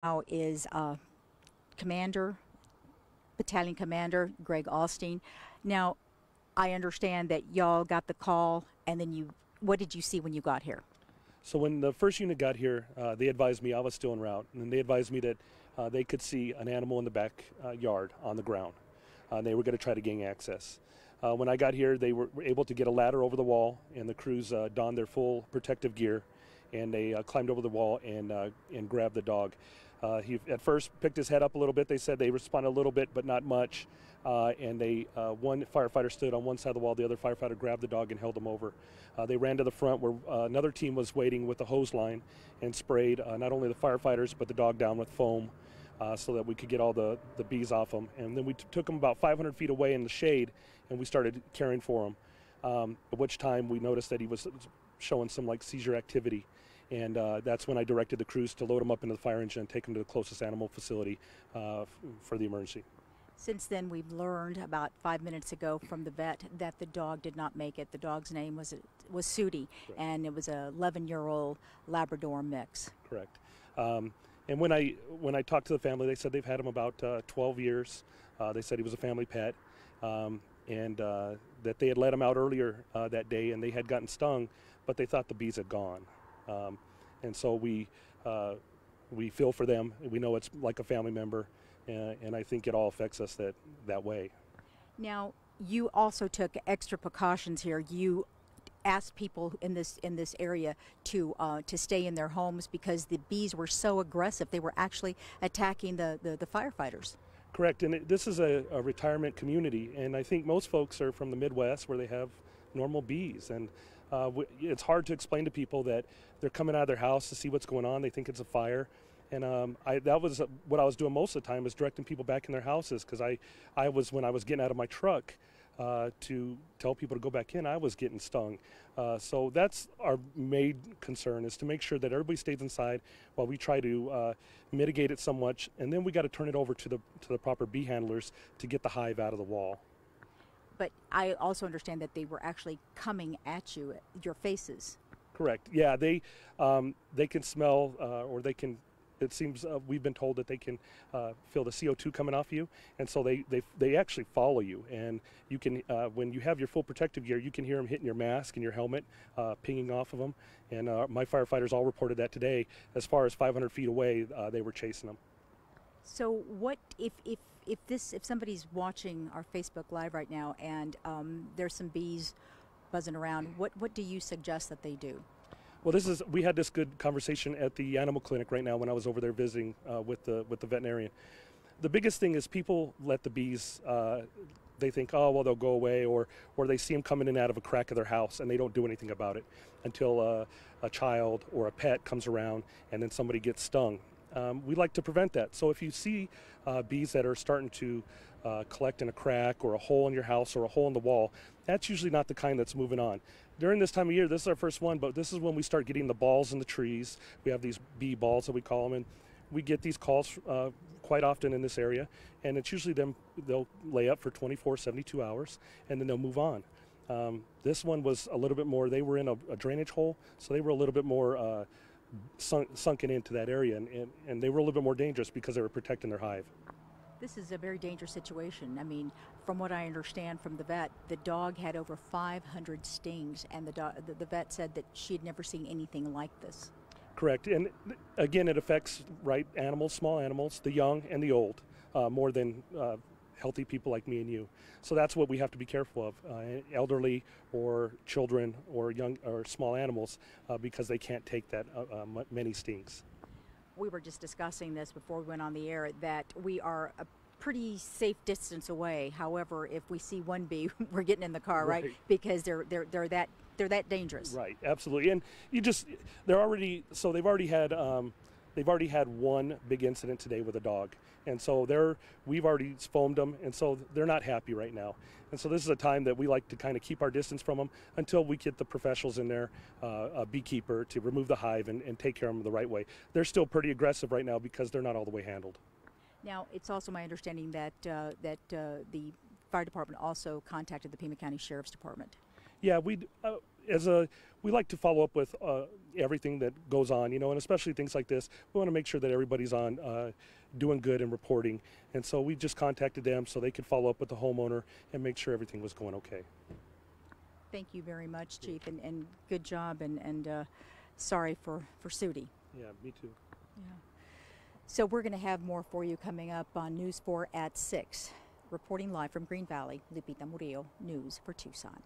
Now is Commander, Battalion Commander Greg Alstein. Now, I understand that y'all got the call, and then what did you see when you got here? So when the first unit got here, they advised me I was still en route, and they advised me that they could see an animal in the back yard on the ground. They were going to try to gain access. When I got here, they were able to get a ladder over the wall, and the crews donned their full protective gear, and they climbed over the wall and grabbed the dog. He at first picked his head up a little bit. They said they responded a little bit, but not much. And one firefighter stood on one side of the wall. The other firefighter grabbed the dog and held him over. They ran to the front where another team was waiting with a hose line and sprayed not only the firefighters but the dog down with foam so that we could get all the bees off him. And then we took him about 500 feet away in the shade, and we started caring for him. At which time we noticed that he was showing some seizure activity. And that's when I directed the crews to load him up into the fire engine and take him to the closest animal facility for the emergency. Since then, we've learned about 5 minutes ago from the vet that the dog did not make it. The dog's name was Sootie, Correct. and it was a 11-year-old Labrador mix. Correct. And when I talked to the family, they said they've had him about 12 years. They said he was a family pet, and that they had let him out earlier that day, and they had gotten stung, but they thought the bees had gone. And so we feel for them. We know it's like a family member, and I think it all affects us that way. Now, you also took extra precautions here. You asked people in this area to stay in their homes because the bees were so aggressive. They were actually attacking the firefighters. Correct, and this is a retirement community, and I think most folks are from the Midwest where they have normal bees, and it's hard to explain to people that they're coming out of their house to see what's going on. They think it's a fire, and that was what I was doing most of the time, is directing people back in their houses, because when I was getting out of my truck to tell people to go back in, I was getting stung. So that's our main concern, is to make sure that everybody stays inside while we try to mitigate it somewhat, and then we got to turn it over to the proper bee handlers to get the hive out of the wall. But I also understand that they were actually coming at you, your faces. Correct. Yeah, they can smell, or they can. It seems we've been told that they can feel the CO2 coming off you, and so they actually follow you. And you can, when you have your full protective gear, you can hear them hitting your mask and your helmet, pinging off of them. And my firefighters all reported that today. As far as 500 feet away, they were chasing them. So what if somebody's watching our Facebook Live right now and there's some bees buzzing around, what do you suggest that they do? Well, we had this good conversation at the animal clinic right now when I was over there visiting with the veterinarian. The biggest thing is people let the bees, they think, oh, well, they'll go away, or they see them coming in and out of a crack of their house and they don't do anything about it until a child or a pet comes around and then somebody gets stung. We like to prevent that. So if you see bees that are starting to collect in a crack or a hole in your house or a hole in the wall, that's usually not the kind that's moving on. During this time of year, this is our first one, but this is when we start getting the balls in the trees. We have these bee balls that we call them, and we get these calls quite often in this area, and it's usually they'll lay up for 24, 72 hours, and then they'll move on. This one was a little bit more, they were in a drainage hole, so they were a little bit more sunken into that area, and they were a little bit more dangerous because they were protecting their hive. This is a very dangerous situation. I mean, from what I understand from the vet, the dog had over 500 stings, and the vet said that she had never seen anything like this. Correct, and again, it affects animals, small animals, the young and the old, more than healthy people like me and you. So that's what we have to be careful of, elderly or children or young or small animals, because they can't take that many stings. We were just discussing this before we went on the air, that we are a pretty safe distance away. However, if we see one bee, we're getting in the car, right? Because they're that dangerous. Right, absolutely. And they've already had one big incident today with a dog, and so we've already foamed them, and so they're not happy right now. And so this is a time that we like to kind of keep our distance from them until we get the professionals in there, a beekeeper, to remove the hive and take care of them the right way. They're still pretty aggressive right now because they're not all the way handled. Now, it's also my understanding that the fire department also contacted the Pima County Sheriff's Department. Yeah, we like to follow up with everything that goes on, and especially things like this. We want to make sure that everybody's on doing good and reporting, and so we just contacted them so they could follow up with the homeowner and make sure everything was going okay. Thank you very much, Chief, and good job, and sorry for Sootie. Yeah, me too. Yeah. So we're going to have more for you coming up on News 4 at 6. Reporting live from Green Valley, Lupita Murillo, News for Tucson.